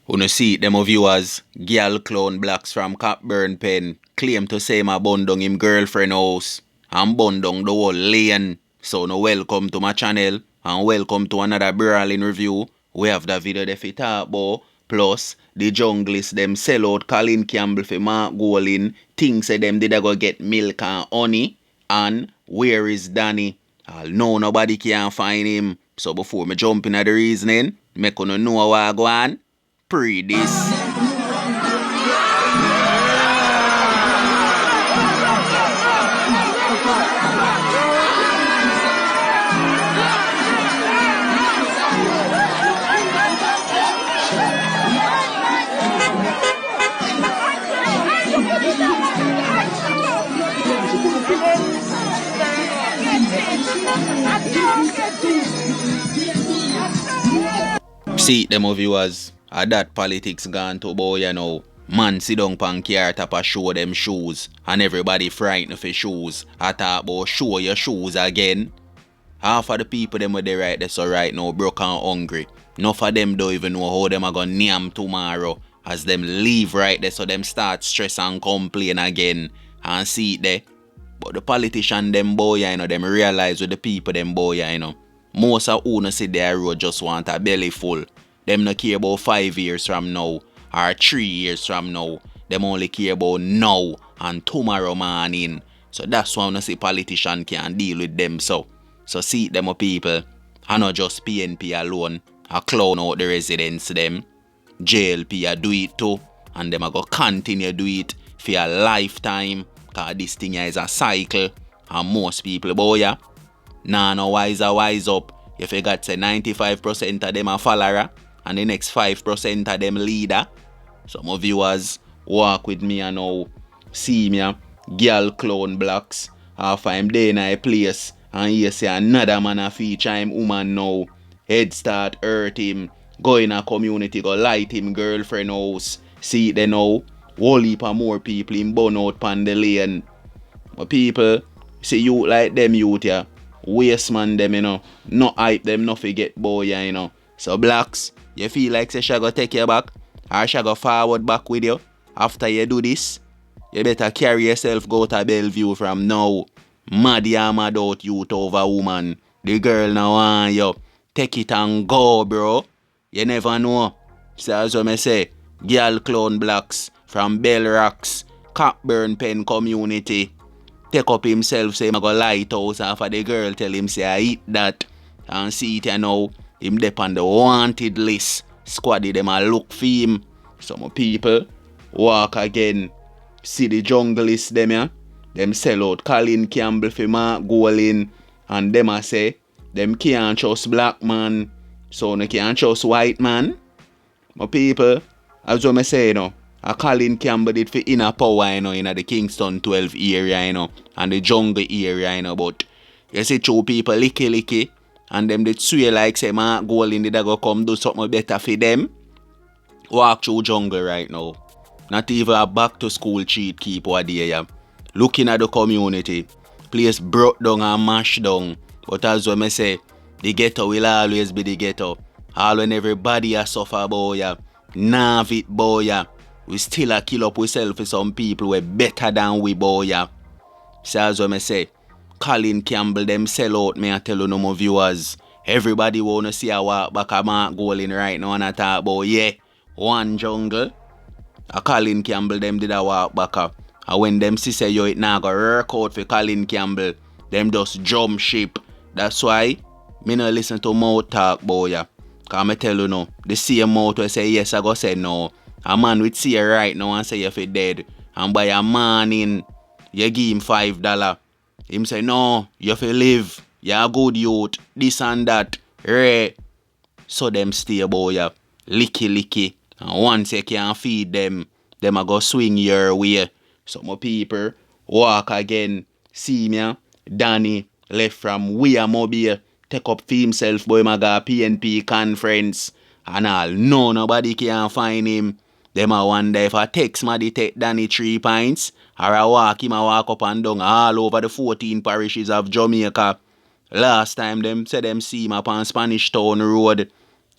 Wanna see them of viewers, girl clown blacks from Cockburn Pen claim to say my bun down him girlfriend house and bun down the whole lane. So no welcome to my channel and welcome to another brawling review. We have the video they fit talk about, plus the junglist them sell out Colin Campbell for Mark Colin, think say them did go get milk and honey, and where is Danny? I'll know nobody can find him. So before me jump in at the reasoning, make you know what I go on. Pre this. See them of viewers, that politics gone to boy you know. Man sit down pan car top a show them shoes and everybody frightened for shoes. I talk about show your shoes again. Half of the people them where they right there so right now broke and hungry. Enough of them don't even know how them are gonna name tomorrow. As them leave right there so them start stress and complain again. And see it there. But the politician them boy you know, them realize with the people them boy you know. Most of who no see their road just want a belly full. Them no care about 5 years from now or 3 years from now. Them only care about now and tomorrow morning. So that's why I see politicians can deal with them so. So see them people. And not just PNP alone. A clown out the residents them. JLP a do it too. And them a go continue do it for a lifetime. Cause this thing is a cycle. And most people boy ya. Nah no wise up. If you got say 95% of them a follower and the next 5% of them leader. Some of viewers walk with me and now see me girl clown blacks. Half I'm there in a place and you see another man a feature him woman now. Head start hurt him. Go in a community go light him girlfriend house. See it there now. Whole heap of more people in burn out pan the lane. But people see you like them youth yeah. Waste man them you know. Not hype them not forget boy you know. So blacks, you feel like say she go take you back or she go forward back with you after you do this? You better carry yourself go to Bellevue from now. Mad ya mad out youth over woman. The girl now want you. Take it and go bro. You never know. So as I say, girl clown blacks from Bell Rocks, Cockburn Pen community. Take up himself say him go lighthouse after the girl tell him say I eat that. And see it you know. Him dep on the wanted list. Squaddy them a look for him. Some people walk again. See the junglist them ya. Them sell out Colin Campbell for Mark Colin. And them a say them can't trust black man. So they can't trust white man. My people, as I say you know. A Colin Campbell did for inner power you know in the Kingston 12 area you know. And the jungle area you know. But you see two people licky. And them did swear like say Mark Colin did go come do something better for them. Walk through jungle right now. Not even a back to school cheat keep what there yeah. Looking at the community. Place brought down and mashed down. But as I say, the ghetto will always be the ghetto. All when everybody a suffer boy ya. Nav it boy ya. We still a kill up ourselves for some people we better than we boy ya. So as I say, Colin Campbell them sell out me I tell you no more viewers. Everybody wanna see a walk back a Mark Colin right now and I talk about yeah. One jungle. A Colin Campbell them did a walk back up. And when them see say yo it now go work out for Colin Campbell, them just jump ship. That's why me no listen to mouth talk boy ya. Cause me tell you no, the same mouth will say yes I go say no. A man with see right now and say if he dead. And by a morning, you give him $5. Him say no, you fi live. You a good youth. This and that. Ray. So them stay boy ya. Licky. And once you can't feed them a go swing your way. Some people walk again. See me, Danny left from Mobay. Take up for himself boy my go PNP conference. And all. No, nobody can find him. Them a wonder if I text Maddy take Danny 3 pints. Or I walk him a walk up and down all over the 14 parishes of Jamaica. Last time them say them see him upon Spanish Town Road,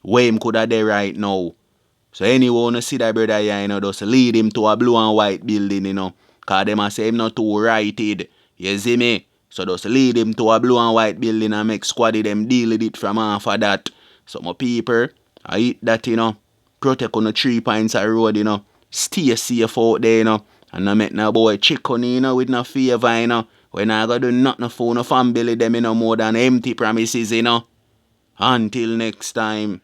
where him coulda there right now. So anyone wanna see that brother here, just lead him to a blue and white building, Cause them a say him not too righted. You see me? So just lead him to a blue and white building and make squaddy them deal with it from half of that. So my people, I eat that, Protect on the 3 points of road, Stay safe out there, And not make no boy chicken, with no favor, When I go do nothing for no family them, more than empty promises, Until next time.